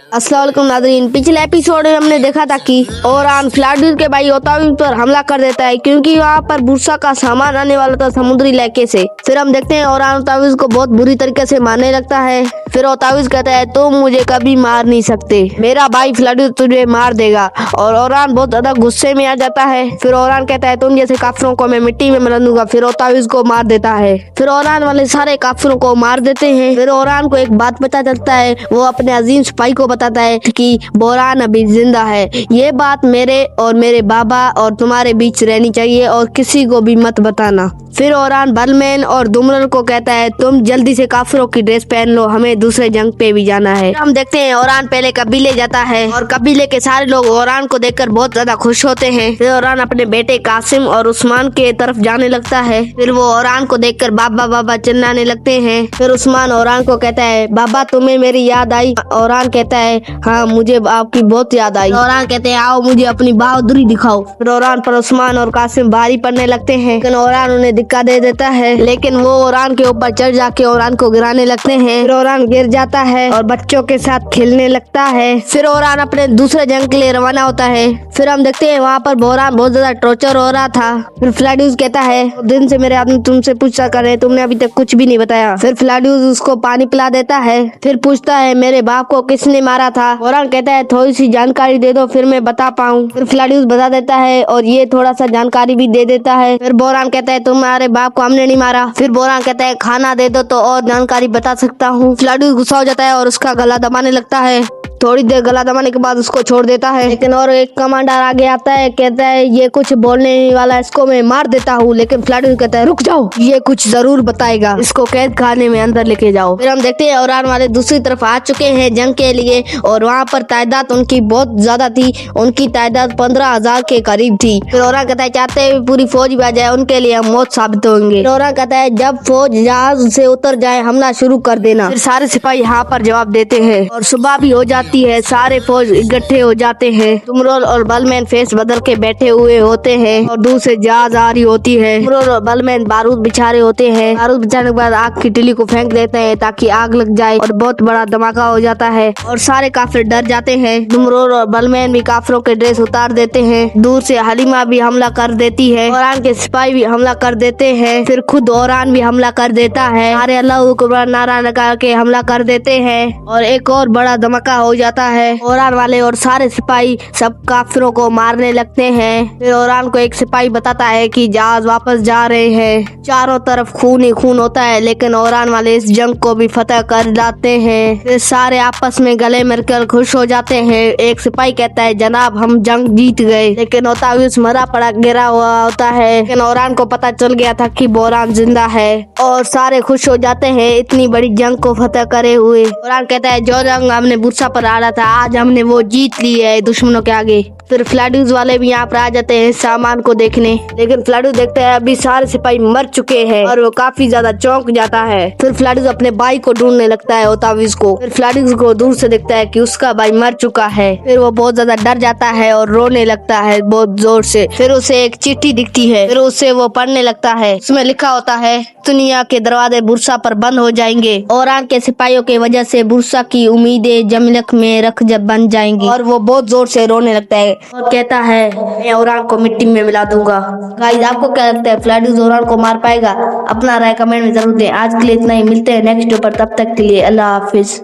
अस्सलाम वालेकुम नाज़रीन, पिछले एपिसोड में हमने देखा था कि ओरान फ्लाडूस के भाई ओताविस पर हमला कर देता है क्योंकि वहाँ पर बुरसा का सामान आने वाला था समुद्री इलाके से। फिर हम देखते हैं ओरान ओताविस को बहुत बुरी तरीके से मारने लगता है। फिर ओताविस कहता है तुम मुझे कभी मार नहीं सकते, मेरा भाई फ्लाडूस तुझे मार देगा। और ओरान बहुत ज्यादा गुस्से में आ जाता है। फिर ओरान कहता है तुम जैसे काफिरों को मैं मिट्टी में मिला दूंगा। फिर ओताविस को मार देता है। फिर ओरान वाले सारे काफिरों को मार देते हैं। फिर ओरान को एक बात पता चलता है, वो अपने अजीम सिपाही को बताता है कि बोरान अभी जिंदा है। ये बात मेरे और मेरे बाबा और तुम्हारे बीच रहनी चाहिए और किसी को भी मत बताना। फिर ओरान बलमैन और दुमरल को कहता है तुम जल्दी से काफिरों की ड्रेस पहन लो, हमें दूसरे जंग पे भी जाना है। हम देखते हैं ओरान पहले कबीले जाता है और कबीले के सारे लोग ओरान को देखकर बहुत ज्यादा खुश होते हैं। फिर ओरान अपने बेटे कासिम और उस्मान के तरफ जाने लगता है। फिर वो ओरान को देखकर बाबा बाबा चिल्लाने लगते हैं। फिर उस्मान ओरान को कहता है बाबा तुम्हें मेरी याद आई? ओरान कहता है हाँ मुझे आपकी बहुत याद आई। ओरान कहते हैं आओ मुझे अपनी बहादुरी दिखाओ। फिर ओरान पर उस्मान और कासिम भारी पड़ने लगते हैं, लेकिन ओरान उन्हें धक्का दे देता है, लेकिन वो ओरान के ऊपर चढ़ जाके ओरान को गिराने लगते हैं। फिर ओरान गिर जाता है और बच्चों के साथ खेलने लगता है। फिर ओरान अपने दूसरे जंग के लिए रवाना होता है। फिर हम देखते हैं वहाँ पर बोरान बहुत ज्यादा टॉर्चर हो रहा था। फिर फ्लाडूस कहता है दिन से मेरे आदमी तुमसे पूछा कर रहे, तुमने अभी तक कुछ भी नहीं बताया। फिर फ्लाडूस उसको पानी पिला देता है। फिर पूछता है मेरे बाप को किसने मारा था? ओरान कहता है थोड़ी सी जानकारी दे दो फिर मैं बता पाऊँ। फिर फ्लाडूस बता देता है और ये थोड़ा सा जानकारी भी दे देता है। फिर बोरान कहता है तुम्हारे बाप को हमने नहीं मारा। फिर बोरान कहता है खाना दे दो तो और जानकारी बता सकता हूँ। फ्लाडूस गुस्सा हो जाता है और उसका गला दबाने लगता है। थोड़ी देर गला दबाने के बाद उसको छोड़ देता है, लेकिन और एक कमांडर आगे आता है, कहता है ये कुछ बोलने नहीं वाला, इसको मैं मार देता हूँ। लेकिन फ्लाडूस कहता है रुक जाओ, ये कुछ जरूर बताएगा, इसको कैद खाने में अंदर लेके जाओ। फिर हम देखते हैं ओरान वाले दूसरी तरफ आ चुके हैं जंग के लिए और वहाँ पर तादाद उनकी बहुत ज्यादा थी। उनकी तादाद 15,000 के करीब थी। फिर ओरान कहता है चाहते हैं पूरी फौज भी आ जाए, उनके लिए हम मौत साबित होंगे। फिर ओरान कहता है जब फौज जहाज से उतर जाए हमला शुरू कर देना। फिर सारे सिपाही यहाँ पर जवाब देते हैं और सुबह भी हो जाती है। सारे फौज इकट्ठे हो जाते हैं। तुमरोल और बलमैन फेस बदल के बैठे हुए होते हैं और दूर से जहाज आ रही होती है। तुमरोल और बलमैन बारूद बिछा रहे होते हैं। बारूद बिछाने के बाद आग की तिली को फेंक देते हैं ताकि आग लग जाए और बहुत बड़ा धमाका हो जाता है और सारे काफिर डर जाते हैं। तुमरोल और बलमैन भी काफिरों के ड्रेस उतार देते हैं। दूर से हलीमा भी हमला कर देती है। ओरान के सिपाही भी हमला कर देते हैं। फिर खुद ओरान भी हमला कर देता है। सारे अल्लाह अकबर नारा लगा के हमला कर देते हैं और एक और बड़ा धमाका हो जाता है। ओरान वाले और सारे सिपाही सब काफिरों को मारने लगते हैं। फिर ओरान को एक सिपाही बताता है कि जहाज वापस जा रहे हैं। चारों तरफ खून ही खून होता है, लेकिन ओरान वाले इस जंग को भी फतह कर जाते हैं। फिर सारे आपस में गले मिलकर खुश हो जाते हैं। एक सिपाही कहता है जनाब हम जंग जीत गए, लेकिन ओताविस मरा पड़ा गिरा हुआ होता है। लेकिन ओरान को पता चल गया था कि बोरान जिंदा है और सारे खुश हो जाते हैं इतनी बड़ी जंग को फतह करे हुए। ओरान कहता है जो जंग हमने बुरसा पर आ रहा था आज हमने वो जीत ली है दुश्मनों के आगे। फिर फ्लाडूस वाले भी यहाँ पर आ जाते हैं सामान को देखने, लेकिन फ्लाडूस देखते हैं अभी सारे सिपाही मर चुके हैं और वो काफी ज्यादा चौंक जाता है। फिर फ्लाडूस अपने भाई को ढूंढने लगता है ओताविस को। फिर फ्लाडूस को दूर से देखता है कि उसका भाई मर चुका है। फिर वो बहुत ज्यादा डर जाता है और रोने लगता है बहुत जोर से। फिर उसे एक चिट्ठी दिखती है। फिर उसे वो पढ़ने लगता है। उसमें लिखा होता है दुनिया के दरवाजे बुरसा पर बंद हो जाएंगे। ओरान के सिपाहियों की वजह से बुरसा की उम्मीदें जमलक में रख जब बन जाएंगी। और वो बहुत जोर से रोने लगता है और कहता है मैं ओरान को मिट्टी में मिला दूंगा। गाइस आपको क्या लगता है फ्लाडूस ओरान को मार पाएगा? अपना राय कमेंट में जरूर दें। आज के लिए इतना ही, मिलते हैं नेक्स्ट वीडियो पर, तब तक के लिए अल्लाह हाफिज।